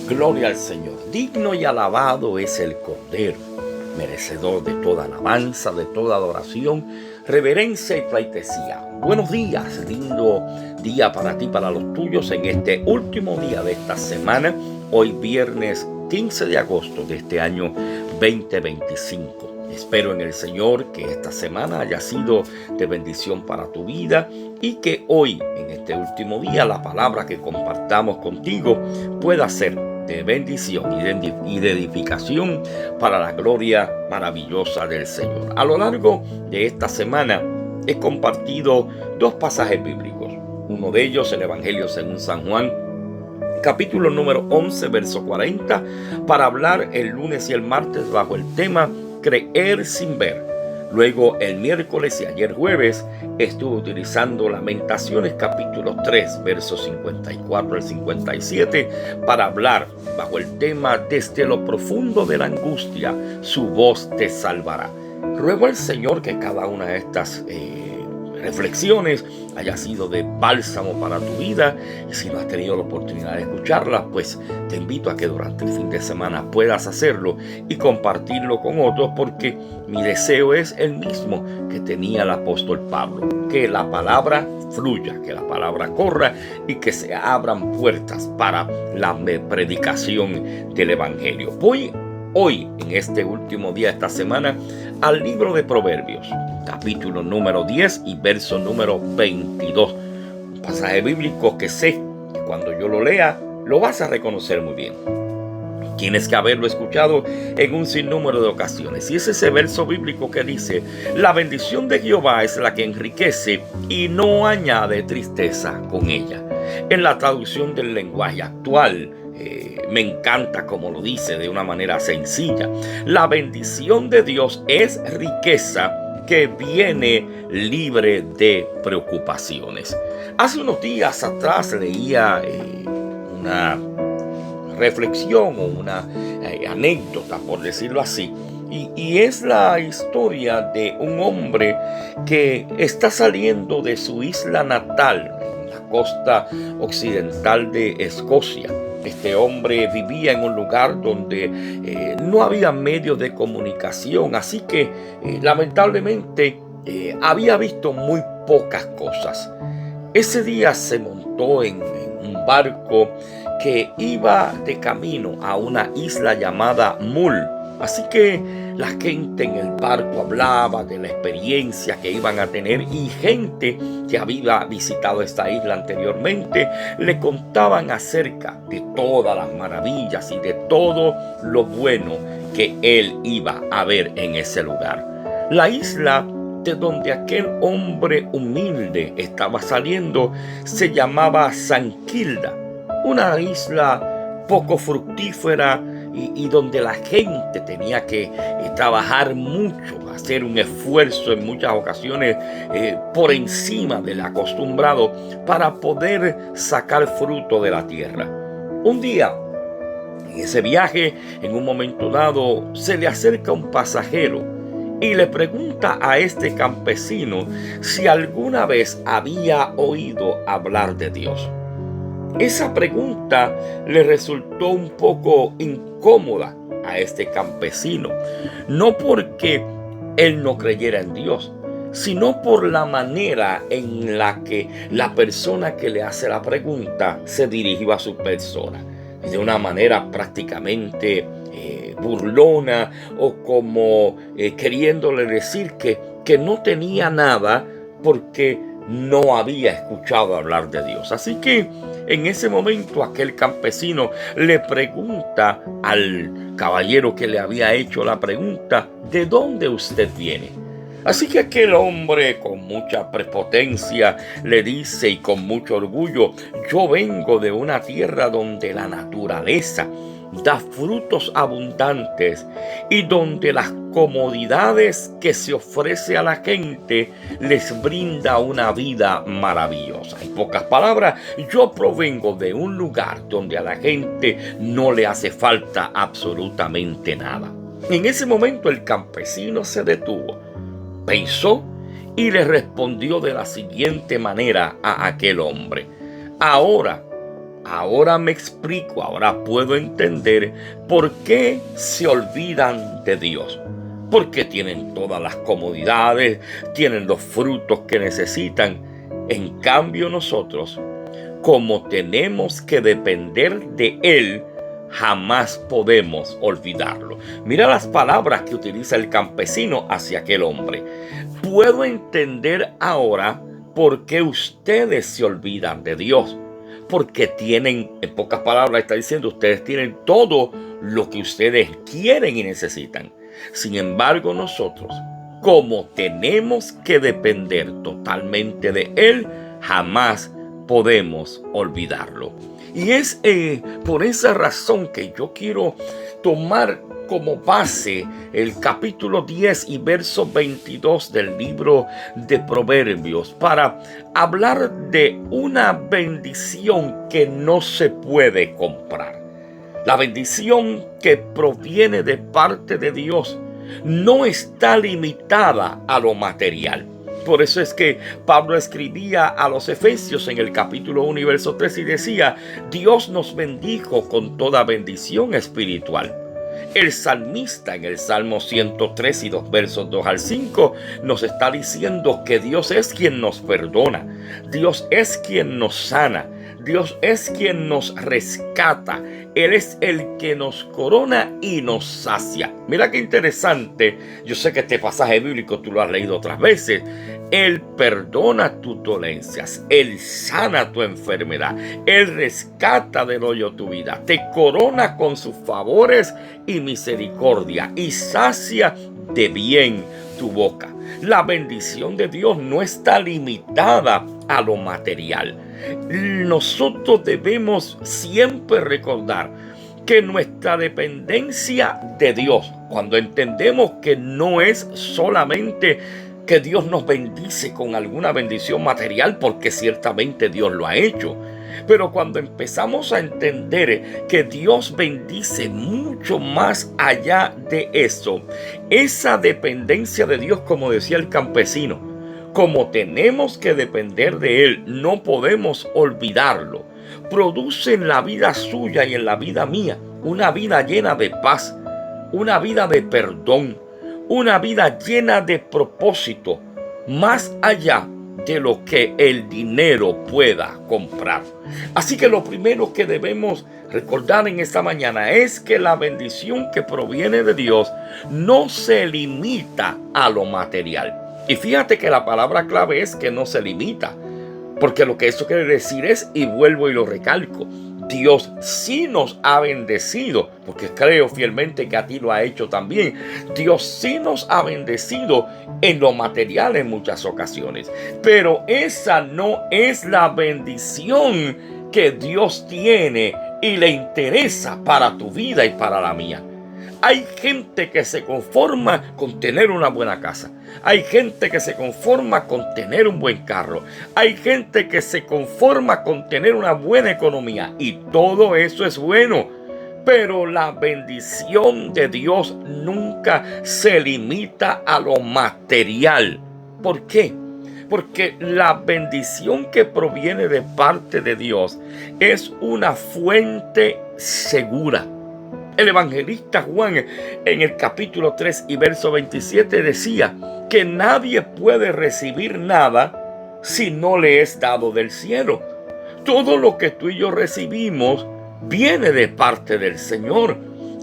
Gloria al Señor. Digno y alabado es el Cordero, merecedor de toda alabanza, de toda adoración, reverencia y pleitesía. Buenos días, lindo día para ti, para los tuyos, en este último día de esta semana, hoy viernes 15 de agosto de este año 2025. Espero en el Señor que esta semana haya sido de bendición para tu vida y que hoy, en este último día, la palabra que compartamos contigo pueda ser de bendición y de edificación para la gloria maravillosa del Señor. A lo largo de esta semana he compartido dos pasajes bíblicos. Uno de ellos, el Evangelio según San Juan, capítulo número 11, verso 40, para hablar el lunes y el martes bajo el tema creer sin ver. Luego el miércoles y ayer jueves estuve utilizando Lamentaciones capítulo 3 versos 54 al 57 para hablar bajo el tema desde lo profundo de la angustia su voz te salvará. Ruego al Señor que cada una de estas reflexiones haya sido de bálsamo para tu vida, y si no has tenido la oportunidad de escucharlas, pues te invito a que durante el fin de semana puedas hacerlo y compartirlo con otros, porque mi deseo es el mismo que tenía el apóstol Pablo, que la palabra fluya, que la palabra corra y que se abran puertas para la predicación del Evangelio. Voy hoy, en este último día de esta semana, al libro de Proverbios, capítulo número 10 y verso número 22. Un pasaje bíblico que sé que cuando yo lo lea, lo vas a reconocer muy bien. Tienes que haberlo escuchado en un sinnúmero de ocasiones. Y es ese verso bíblico que dice: la bendición de Jehová es la que enriquece y no añade tristeza con ella. En la traducción del lenguaje actual, me encanta como lo dice de una manera sencilla. La bendición de Dios es riqueza que viene libre de preocupaciones. Hace unos días atrás leía una reflexión o una anécdota, por decirlo así, y es la historia de un hombre que está saliendo de su isla natal, en la costa occidental de Escocia. Este hombre vivía en un lugar donde no había medios de comunicación, así que lamentablemente había visto muy pocas cosas. Ese día se montó en un barco que iba de camino a una isla llamada Mull. Así que la gente en el barco hablaba de la experiencia que iban a tener, y gente que había visitado esta isla anteriormente le contaban acerca de todas las maravillas y de todo lo bueno que él iba a ver en ese lugar. La isla de donde aquel hombre humilde estaba saliendo se llamaba San Kilda, una isla poco fructífera y donde la gente tenía que trabajar mucho, hacer un esfuerzo en muchas ocasiones por encima del acostumbrado para poder sacar fruto de la tierra. Un día, en ese viaje, en un momento dado, se le acerca un pasajero y le pregunta a este campesino si alguna vez había oído hablar de Dios. Esa pregunta le resultó un poco incómoda a este campesino, no porque él no creyera en Dios, sino por la manera en la que la persona que le hace la pregunta se dirigió a su persona, de una manera prácticamente burlona, o como queriéndole decir que no tenía nada porque no había escuchado hablar de Dios. Así que en ese momento aquel campesino le pregunta al caballero que le había hecho la pregunta: ¿de dónde usted viene? Así que aquel hombre, con mucha prepotencia, le dice, y con mucho orgullo: yo vengo de una tierra donde la naturaleza da frutos abundantes y donde las comodidades que se ofrece a la gente les brinda una vida maravillosa. En pocas palabras, yo provengo de un lugar donde a la gente no le hace falta absolutamente nada. En ese momento el campesino se detuvo, pensó y le respondió de la siguiente manera a aquel hombre: ahora ahora me explico, ahora puedo entender por qué se olvidan de Dios. Porque tienen todas las comodidades, tienen los frutos que necesitan. En cambio nosotros, como tenemos que depender de Él, jamás podemos olvidarlo. Mira las palabras que utiliza el campesino hacia aquel hombre. Puedo entender ahora por qué ustedes se olvidan de Dios. Porque tienen, en pocas palabras está diciendo, ustedes tienen todo lo que ustedes quieren y necesitan. Sin embargo, nosotros, como tenemos que depender totalmente de Él, jamás podemos olvidarlo. Y es por esa razón que yo quiero tomar como base el capítulo 10 y verso 22 del libro de Proverbios para hablar de una bendición que no se puede comprar. La bendición que proviene de parte de Dios no está limitada a lo material. Por eso es que Pablo escribía a los Efesios en el capítulo 1 y verso 3 y decía: Dios nos bendijo con toda bendición espiritual. El salmista en el Salmo 103 y 2 versos 2 al 5 nos está diciendo que Dios es quien nos perdona, Dios es quien nos sana, Dios es quien nos rescata. Él es el que nos corona y nos sacia. Mira qué interesante. Yo sé que este pasaje bíblico tú lo has leído otras veces. Él perdona tus dolencias. Él sana tu enfermedad. Él rescata del hoyo tu vida. Te corona con sus favores y misericordia. Y sacia de bien tu boca. La bendición de Dios no está limitada a lo material. Nosotros debemos siempre recordar que nuestra dependencia de Dios, cuando entendemos que no es solamente que Dios nos bendice con alguna bendición material, porque ciertamente Dios lo ha hecho, pero cuando empezamos a entender que Dios bendice mucho más allá de eso, esa dependencia de Dios, como decía el campesino, como tenemos que depender de Él, no podemos olvidarlo. Produce en la vida suya y en la vida mía una vida llena de paz, una vida de perdón, una vida llena de propósito, más allá de lo que el dinero pueda comprar. Así que lo primero que debemos recordar en esta mañana es que la bendición que proviene de Dios no se limita a lo material. Y fíjate que la palabra clave es que no se limita, porque lo que eso quiere decir es, y vuelvo y lo recalco, Dios sí nos ha bendecido, porque creo fielmente que a ti lo ha hecho también. Dios sí nos ha bendecido en lo material en muchas ocasiones, pero esa no es la bendición que Dios tiene y le interesa para tu vida y para la mía. Hay gente que se conforma con tener una buena casa. Hay gente que se conforma con tener un buen carro. Hay gente que se conforma con tener una buena economía. Y todo eso es bueno. Pero la bendición de Dios nunca se limita a lo material. ¿Por qué? Porque la bendición que proviene de parte de Dios es una fuente segura. El evangelista Juan en el capítulo 3 y verso 27 decía que nadie puede recibir nada si no le es dado del cielo. Todo lo que tú y yo recibimos viene de parte del Señor.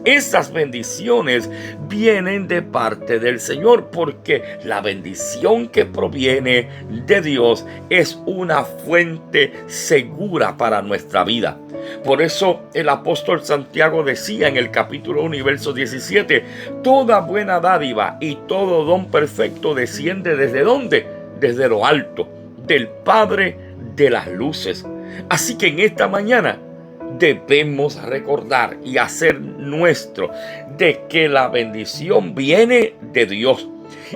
Esas bendiciones vienen de parte del Señor, porque la bendición que proviene de Dios es una fuente segura para nuestra vida. Por eso el apóstol Santiago decía en el capítulo 1 y verso 17, toda buena dádiva y todo don perfecto desciende ¿desde dónde? Desde lo alto, del Padre de las luces. Así que en esta mañana debemos recordar y hacer nuestro de que la bendición viene de Dios.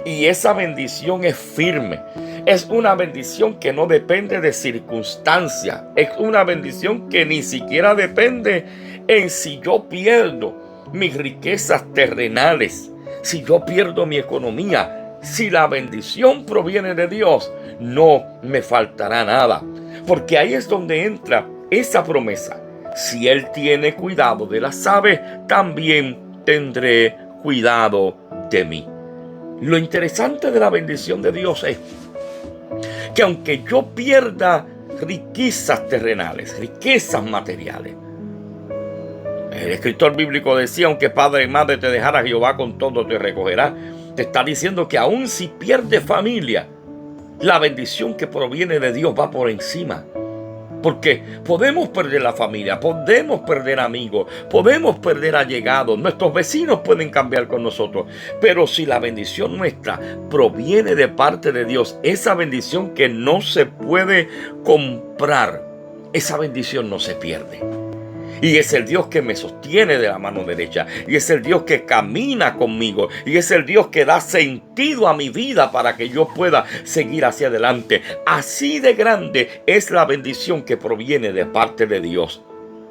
Y esa bendición es firme. Es una bendición que no depende de circunstancias. Es una bendición que ni siquiera depende en si yo pierdo mis riquezas terrenales, si yo pierdo mi economía. Si la bendición proviene de Dios, no me faltará nada. Porque ahí es donde entra esa promesa: si Él tiene cuidado de las aves, también tendré cuidado de mí. Lo interesante de la bendición de Dios es que aunque yo pierda riquezas terrenales, riquezas materiales, el escritor bíblico decía: aunque padre y madre te dejara, Jehová con todo te recogerá. Te está diciendo que aun si pierdes familia, la bendición que proviene de Dios va por encima. Porque podemos perder la familia, podemos perder amigos, podemos perder allegados, nuestros vecinos pueden cambiar con nosotros. Pero si la bendición nuestra proviene de parte de Dios, esa bendición que no se puede comprar, esa bendición no se pierde. Y es el Dios que me sostiene de la mano derecha. Y es el Dios que camina conmigo. Y es el Dios que da sentido a mi vida para que yo pueda seguir hacia adelante. Así de grande es la bendición que proviene de parte de Dios.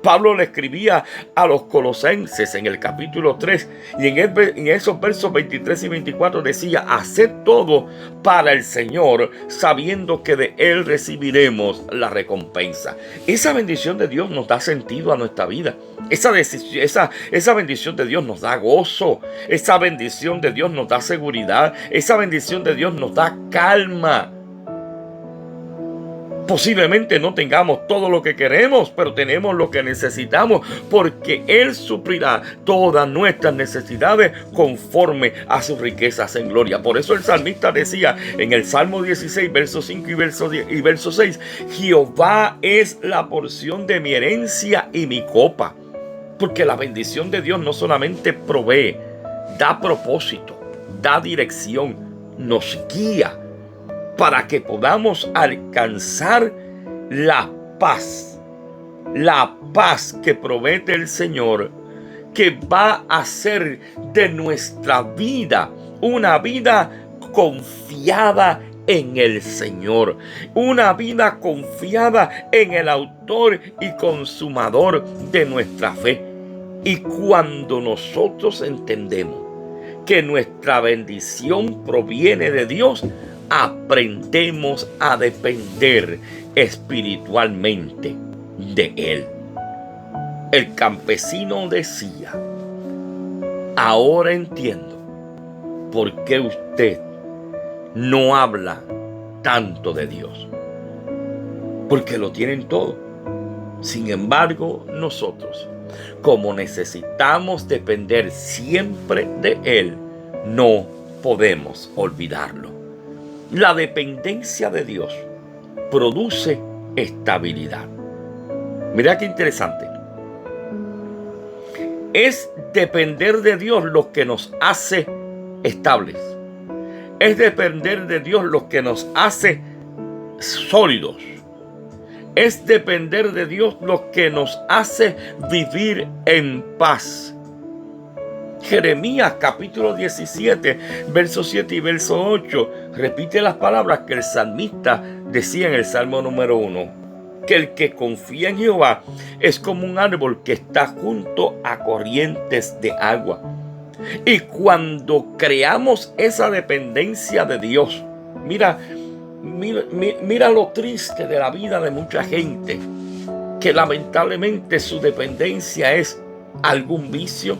Pablo le escribía a los colosenses en el capítulo 3 y en esos versos 23 y 24 decía: haced todo para el Señor, sabiendo que de Él recibiremos la recompensa. Esa bendición de Dios nos da sentido a nuestra vida. Esa bendición de Dios nos da gozo. Esa bendición de Dios nos da seguridad. Esa bendición de Dios nos da calma. Posiblemente no tengamos todo lo que queremos, pero tenemos lo que necesitamos, porque Él suplirá todas nuestras necesidades conforme a sus riquezas en gloria. Por eso el salmista decía en el Salmo 16, verso 5 y verso 6: Jehová es la porción de mi herencia y mi copa. Porque la bendición de Dios no solamente provee, da propósito, da dirección, nos guía para que podamos alcanzar la paz que provee el Señor, que va a hacer de nuestra vida una vida confiada en el Señor, una vida confiada en el autor y consumador de nuestra fe. Y cuando nosotros entendemos que nuestra bendición proviene de Dios, aprendemos a depender espiritualmente de Él. El campesino decía: ahora entiendo por qué usted no habla tanto de Dios, porque lo tienen todo. Sin embargo, nosotros, como necesitamos depender siempre de Él, no podemos olvidarlo. La dependencia de Dios produce estabilidad. Mira qué interesante. Es depender de Dios lo que nos hace estables. Es depender de Dios lo que nos hace sólidos. Es depender de Dios lo que nos hace vivir en paz. Jeremías capítulo 17, verso 7 y verso 8 repite las palabras que el salmista decía en el Salmo número 1: que el que confía en Jehová es como un árbol que está junto a corrientes de agua. Y cuando creamos esa dependencia de Dios, mira lo triste de la vida de mucha gente, que lamentablemente su dependencia es algún vicio,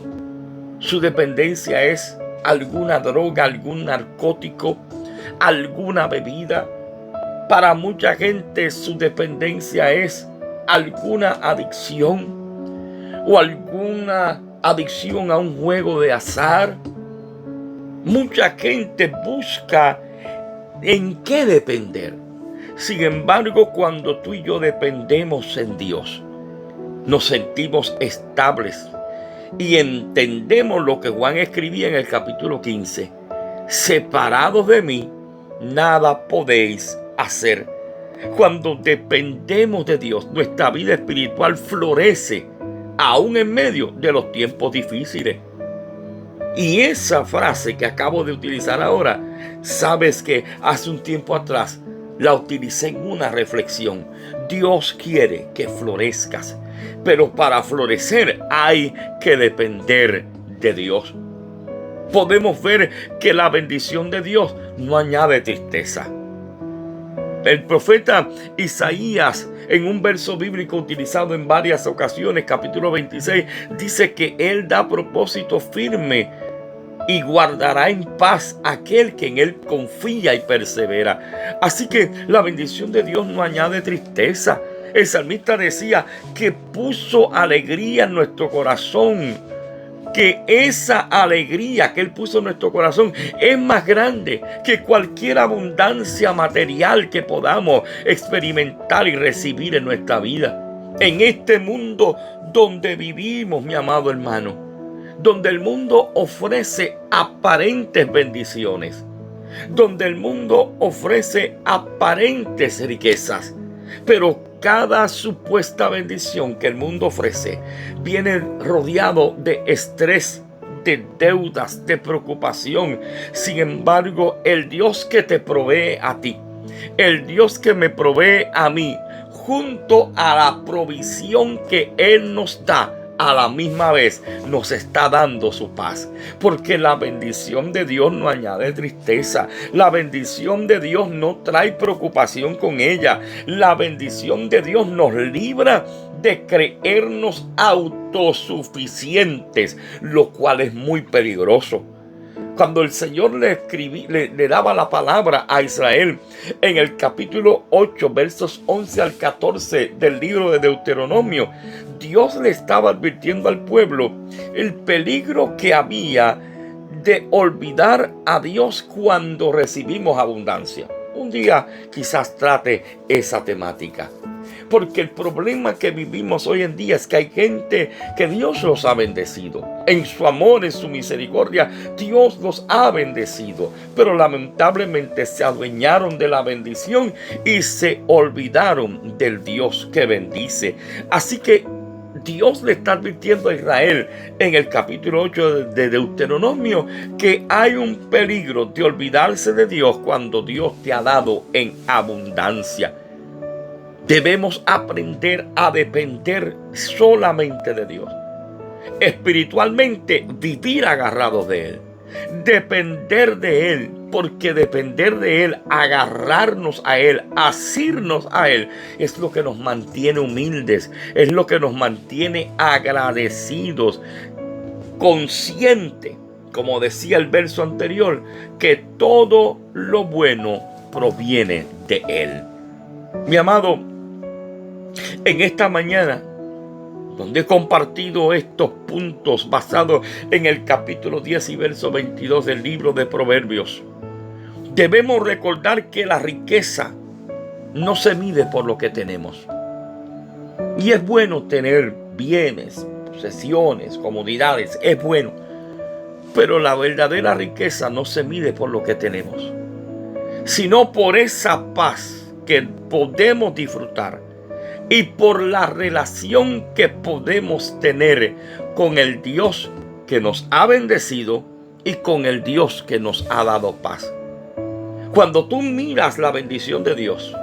su dependencia es alguna droga, algún narcótico, alguna bebida. Para mucha gente su dependencia es alguna adicción o alguna adicción a un juego de azar. Mucha gente busca en qué depender. Sin embargo, cuando tú y yo dependemos en Dios, nos sentimos estables y entendemos lo que Juan escribía en el capítulo 15: separados de mí, nada podéis hacer. Cuando dependemos de Dios, nuestra vida espiritual florece aún en medio de los tiempos difíciles. Y esa frase que acabo de utilizar ahora, sabes que hace un tiempo atrás la utilicé en una reflexión. Dios quiere que florezcas, pero para florecer hay que depender de Dios. Podemos ver que la bendición de Dios no añade tristeza. El profeta Isaías, en un verso bíblico utilizado en varias ocasiones, capítulo 26, dice que Él da propósito firme y guardará en paz aquel que en Él confía y persevera. Así que la bendición de Dios no añade tristeza. El salmista decía que puso alegría en nuestro corazón, que esa alegría que Él puso en nuestro corazón es más grande que cualquier abundancia material que podamos experimentar y recibir en nuestra vida. En este mundo donde vivimos, mi amado hermano, donde el mundo ofrece aparentes bendiciones, donde el mundo ofrece aparentes riquezas, pero cada supuesta bendición que el mundo ofrece viene rodeado de estrés, de deudas, de preocupación. Sin embargo, el Dios que te provee a ti, el Dios que me provee a mí, junto a la provisión que Él nos da, a la misma vez nos está dando su paz, porque la bendición de Dios no añade tristeza, la bendición de Dios no trae preocupación con ella, la bendición de Dios nos libra de creernos autosuficientes, lo cual es muy peligroso. Cuando el Señor le daba la palabra a Israel en el capítulo 8, versos 11 al 14 del libro de Deuteronomio, Dios le estaba advirtiendo al pueblo el peligro que había de olvidar a Dios cuando recibimos abundancia. Un día quizás trate esa temática. Porque el problema que vivimos hoy en día es que hay gente que Dios los ha bendecido. En su amor, en su misericordia, Dios los ha bendecido. Pero lamentablemente se adueñaron de la bendición y se olvidaron del Dios que bendice. Así que Dios le está advirtiendo a Israel en el capítulo 8 de Deuteronomio que hay un peligro de olvidarse de Dios cuando Dios te ha dado en abundancia. Debemos aprender a depender solamente de Dios. Espiritualmente, vivir agarrados de Él. Depender de Él, porque depender de Él, agarrarnos a Él, asirnos a Él, es lo que nos mantiene humildes, es lo que nos mantiene agradecidos, conscientes, como decía el verso anterior, que todo lo bueno proviene de Él. Mi amado, en esta mañana, donde he compartido estos puntos basados en el capítulo 10 y verso 22 del libro de Proverbios, debemos recordar que la riqueza no se mide por lo que tenemos. Y es bueno tener bienes, posesiones, comodidades, es bueno. Pero la verdadera riqueza no se mide por lo que tenemos, sino por esa paz que podemos disfrutar y por la relación que podemos tener con el Dios que nos ha bendecido y con el Dios que nos ha dado paz. Cuando tú miras la bendición de Dios,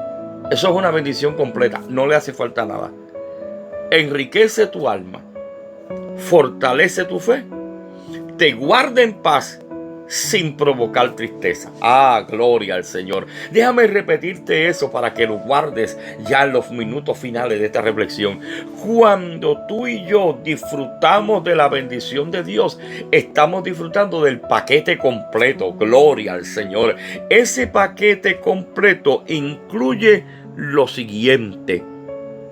eso es una bendición completa, no le hace falta nada. Enriquece tu alma, fortalece tu fe, te guarda en paz sin provocar tristeza. Ah, gloria al Señor. Déjame repetirte eso para que lo guardes ya en los minutos finales de esta reflexión. Cuando tú y yo disfrutamos de la bendición de Dios, estamos disfrutando del paquete completo. Gloria al Señor. Ese paquete completo incluye lo siguiente: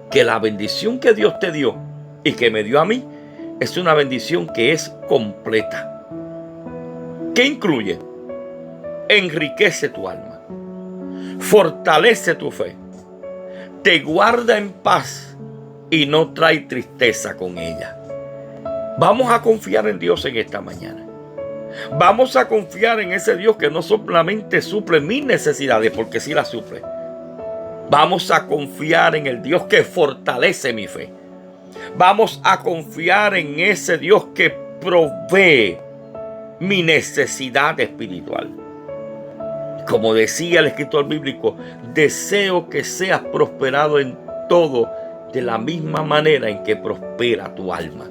que la bendición que Dios te dio y que me dio a mí es una bendición que es completa. ¿Qué incluye? Enriquece tu alma, fortalece tu fe, te guarda en paz y no trae tristeza con ella. Vamos a confiar en Dios en esta mañana. Vamos a confiar en ese Dios que no solamente suple mis necesidades, porque sí las suple. Vamos a confiar en el Dios que fortalece mi fe. Vamos a confiar en ese Dios que provee mi necesidad espiritual. Como decía el escritor bíblico, deseo que seas prosperado en todo de la misma manera en que prospera tu alma.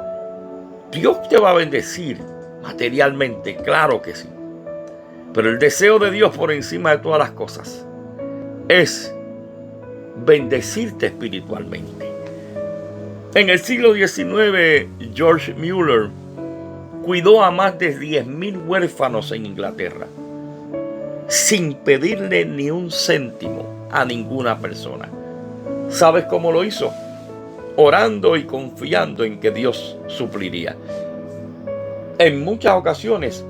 Dios te va a bendecir materialmente, claro que sí. Pero el deseo de Dios por encima de todas las cosas es bendecirte espiritualmente. En el siglo XIX, George Mueller cuidó a más de 10,000 huérfanos en Inglaterra, sin pedirle ni un céntimo a ninguna persona. ¿Sabes cómo lo hizo? Orando y confiando en que Dios supliría. En muchas ocasiones,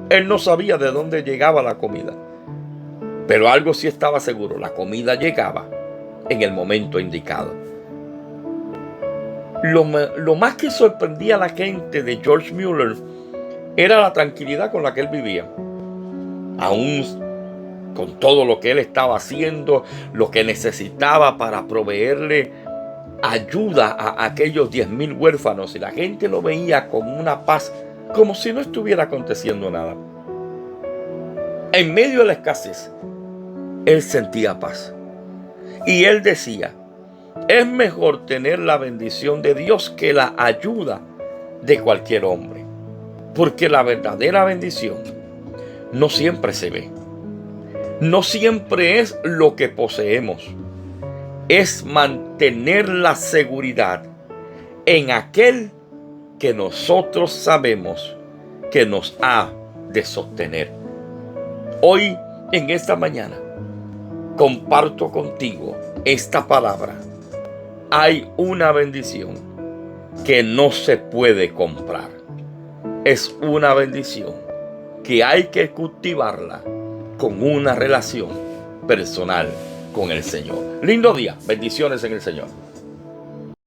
él no sabía de dónde llegaba la comida, pero algo sí estaba seguro: la comida llegaba en el momento indicado. Lo más que sorprendía a la gente de George Mueller era la tranquilidad con la que él vivía. Aún con todo lo que él estaba haciendo, lo que necesitaba para proveerle ayuda a aquellos 10,000 huérfanos, y la gente lo veía con una paz, como si no estuviera aconteciendo nada. En medio de la escasez, él sentía paz. Y él decía: es mejor tener la bendición de Dios que la ayuda de cualquier hombre. Porque la verdadera bendición no siempre se ve. No siempre es lo que poseemos. Es mantener la seguridad en aquel que nosotros sabemos que nos ha de sostener. Hoy, en esta mañana, comparto contigo esta palabra. Hay una bendición que no se puede comprar. Es una bendición que hay que cultivarla con una relación personal con el Señor. Lindo día. Bendiciones en el Señor.